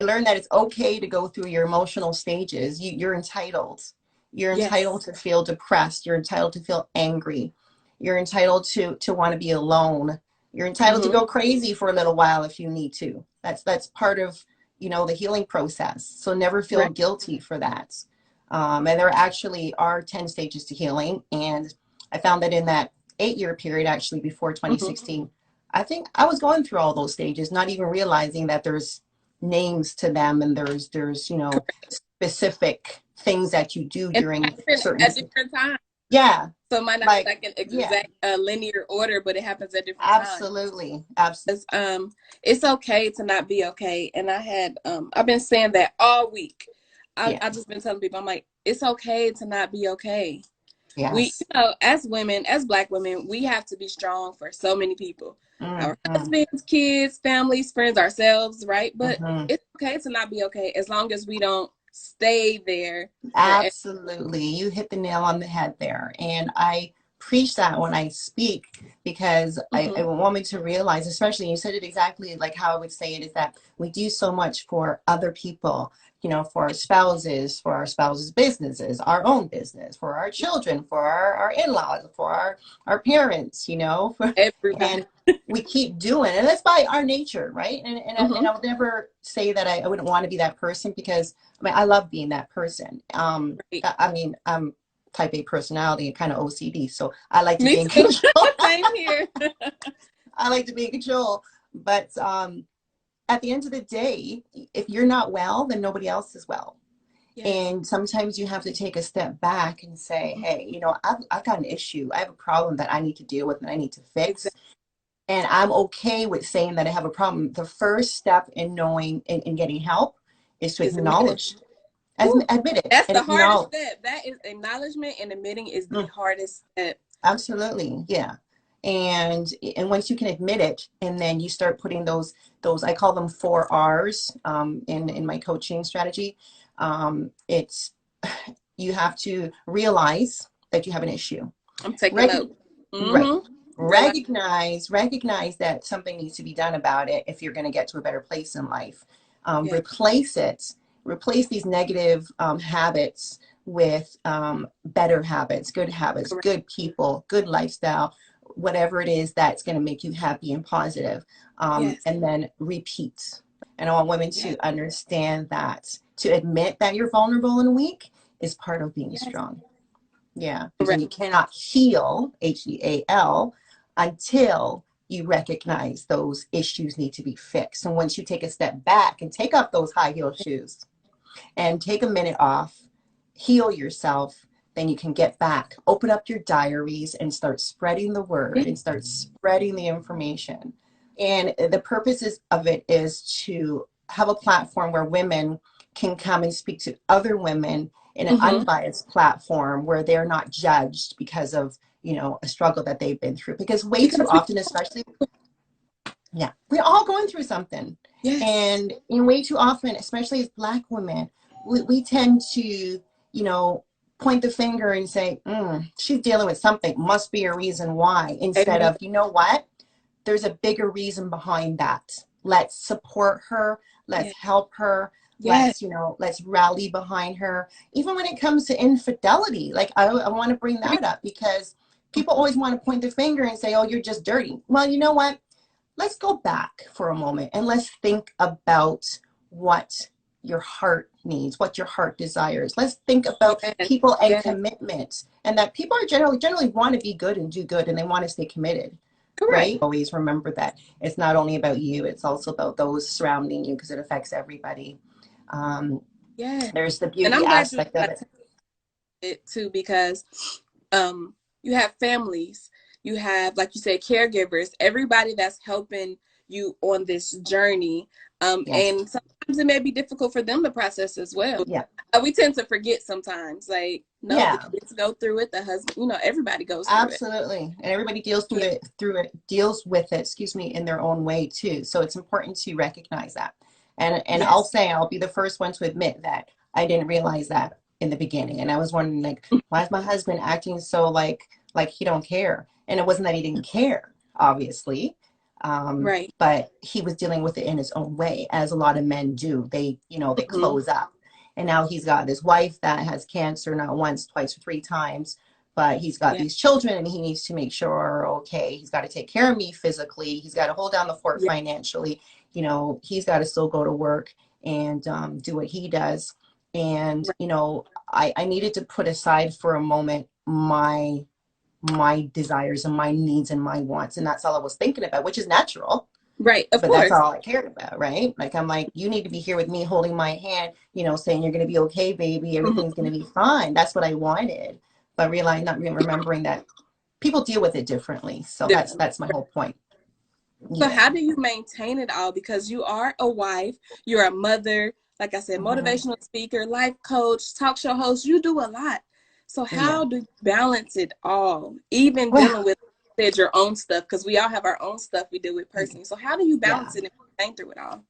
learn that it's okay to go through your emotional stages. You're entitled. You're Yes. entitled to feel depressed. You're entitled to feel angry. You're entitled to want to be alone. You're entitled to Mm-hmm. go crazy for a little while if you need to. That's part of, the healing process. So never feel Right. guilty for that. And there actually are 10 stages to healing. And I found that in that 8-year period, actually before Mm-hmm. 2016, I think I was going through all those stages, not even realizing that there's names to them, and there's specific things that you do And during it happens certain. at different times. Yeah, So it might not be like, like an yeah, exact linear order, but it happens at different times. absolutely, absolutely. It's okay to not be okay. And I've been saying that all week. Yeah, I just been telling people, I'm like, it's okay to not be okay. We, yes. as women, as Black women, we have to be strong for so many people, our Mm-hmm, husbands, kids, families, friends, ourselves, right? But mm-hmm. it's okay to not be okay as long as we don't stay there forever. Absolutely. You hit the nail on the head there. And I preach that when I speak, because I Mm-hmm. want me to realize, especially you said it exactly like how I would say it, is that we do so much for other people, for our spouses' businesses, our own business, for our children, for our in-laws, for our parents, Everybody. and we keep doing, and that's by our nature, right? And Mm-hmm. I would never say that I wouldn't want to be that person, because I love being that person. Right. I'm type A personality and kind of OCD, so I like to Me be in too. control. Same here. I like to be in control. But at the end of the day, if you're not well, then nobody else is well. Yes. And sometimes you have to take a step back and say, hey, I've got an issue. I have a problem that I need to deal with and I need to fix. Exactly. And I'm okay with saying that I have a problem. The first step in knowing, in getting help, is to Is admitting. acknowledge, Whew. admit it That's and the hardest acknowledge. step. That is acknowledgement, and admitting is the Mm, hardest step. absolutely, yeah. And once you can admit it, and then you start putting those, I call them 4 R's, in my coaching strategy. It's You have to realize that you have an issue. I'm taking Recog- note. right. Mm-hmm. Realize. Recognize that something needs to be done about it if you're going to get to a better place in life. Yeah. Replace it. Replace these negative habits with better habits, Correct. good people, good lifestyle, whatever it is that's going to make you happy and positive. Yes. And then repeat. And I want women Yes. to understand that, to admit that you're vulnerable and weak is part of being Yes. strong. Yeah, because Correct. you cannot heal, HEAL, until you recognize those issues need to be fixed. And once you take a step back and take off those high heel shoes and take a minute off, heal yourself, then you can get back, open up your diaries and start spreading the Yes. word and start spreading the information. And the purposes of it is to have a platform where women can come and speak to other women in an Mm-hmm. unbiased platform where they're not judged because of, a struggle that they've been through. Because way too Because we. often, especially, yeah, we're all going through something. Yes. And way too often, especially as Black women, we tend to, point the finger and say, she's dealing with something, must be a reason why, instead Amen. of, you know what? There's a bigger reason behind that. Let's support her. Let's Yes. help her. Yes. Let's rally behind her. Even when it comes to infidelity, like I want to bring that up, because people always want to point the finger and say, oh, you're just dirty. Well, you know what? Let's go back for a moment and let's think about what your heart needs, what your heart desires. Let's think about Yes. people and Yes. commitment, and that people are generally want to be good and do good, and they want to stay committed, Correct. right? Always remember that it's not only about you, it's also about those surrounding you, because it affects everybody. Um, Yes. there's the And beauty I'm glad you aspect of it. it too, because you have families, you have, like you said, caregivers, everybody that's helping you on this journey. Yes. And sometimes it may be difficult for them to process as well. Yeah. We tend to forget sometimes, like, no, the Yeah. kids go through it, the husband, everybody goes through it. Absolutely. And everybody deals Yeah. deals with it, excuse me, in their own way too. So it's important to recognize that. And I'll Yes. say, I'll be the first one to admit that I didn't realize that in the beginning. And I was wondering, like, why is my husband acting so like he don't care? And it wasn't that he didn't care, obviously. Right. But he was dealing with it in his own way, as a lot of men do. They, you know, they Hmm. close up. And now he's got this wife that has cancer, not once, twice, or three times. But he's got Yeah. these children and he needs to make sure, okay, he's got to take care of me physically. He's got to hold down the fort Yeah. financially. You know, he's got to still go to work and do what he does. And, Right. you know, I needed to put aside for a moment my desires and my needs and my wants. And that's all I was thinking about, which is natural, Right. Of but that's course. all I cared about, right? Like, I'm like, you need to be here with me, holding my hand, you know, saying you're going to be okay, baby. Everything's Hmm. going to be fine. That's what I wanted. But realizing, not remembering that people deal with it differently. So Differently. that's my whole point. So Yeah. how do you maintain it all? Because you are a wife, you're a mother, like I said, Hmm. motivational speaker, life coach, talk show host, you do a lot. So Yeah. how do you balance it all? Even Well, dealing with your own stuff, because we all have our own stuff we deal with personally. So how do you yeah. balance it and maintain through it all?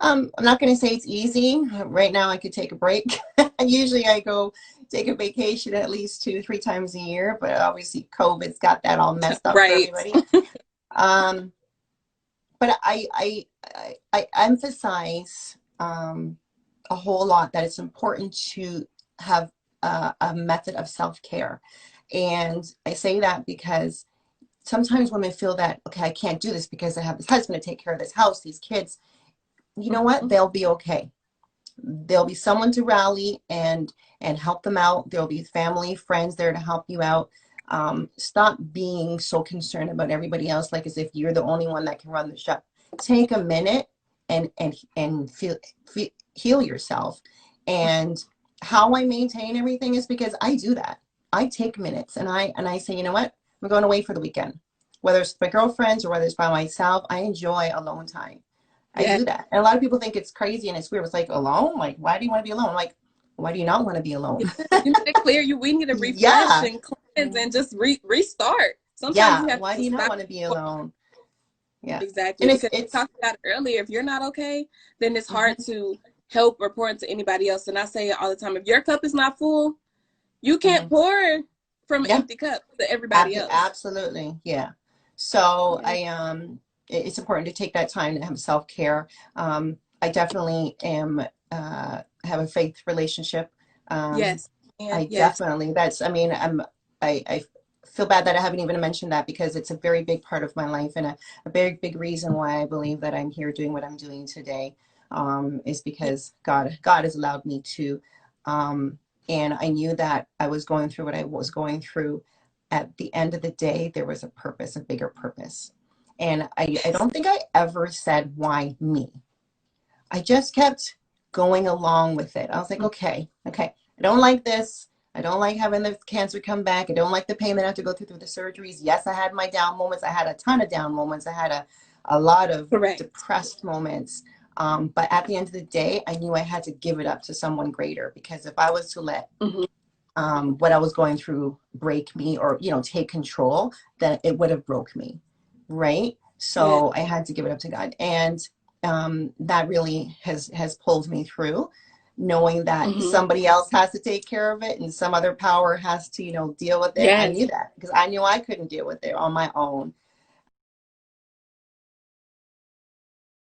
I'm not going to say it's easy. Right now, I could take a break. Usually, I go take a vacation at least 2, 3 times a year, but obviously, COVID's got that all messed up for Right. everybody. Um, but I emphasize a whole lot that it's important to have a method of self-care. And I say that because sometimes women feel that, okay, I can't do this because I have this husband to take care of, this house, these kids. You know what? Mhm. They'll be okay. There'll be someone to rally and help them out. There'll be family, friends there to help you out. Stop being so concerned about everybody else, like as if you're the only one that can run the show. Take a minute and feel heal yourself. And how I maintain everything is because I do that. I take minutes and I say, you know what? I'm going away for the weekend. Whether it's with my girlfriends or whether it's by myself, I enjoy alone time. I Yeah. do that. And a lot of people think it's crazy and it's weird. It's like, alone? Like, why do you want to be alone? Like, why do you not want to be alone? Yeah. You need to clear you. We need to refresh Yeah. and cleanse and just restart. Sometimes Yeah. you have Why do to you not stop. want to be alone? Yeah. Exactly, And it's, because we it's, talked about it earlier. If you're not okay, then it's hard mhm, to help or pour into anybody else. And I say it all the time: if your cup is not full, you can't mhm. pour from an Yeah. empty cup to everybody else. Absolutely. Yeah. So Yeah. it's important to take that time to have self-care. I definitely have a faith relationship. Um, Yes. And I yes. definitely, that's, I mean, I feel bad that I haven't even mentioned that because it's a very big part of my life and a very big reason why I believe that I'm here doing what I'm doing today, is Yeah. because God has allowed me to. Um, and I knew that I was going through what I was going through. At the end of the day, there was a purpose, a bigger purpose. And I Yes. don't think I ever said, why me? I just kept going along with it. I was like, okay, okay, I don't like this. I don't like having the cancer come back. I don't like the pain that I have to go through the surgeries. Yes, I had my down moments. I had a ton of down moments. I had a lot of Correct. depressed moments. But at the end of the day, I knew I had to give it up to someone greater because if I was to let Hmm. what I was going through break me or, you know, take control, then it would have broke me. Right. Yeah. So I had to give it up to God. And that really has pulled me through knowing that Hmm. somebody else has to take care of it and some other power has to, you know, deal with it. I knew Yes. that because I knew I couldn't deal with it on my own.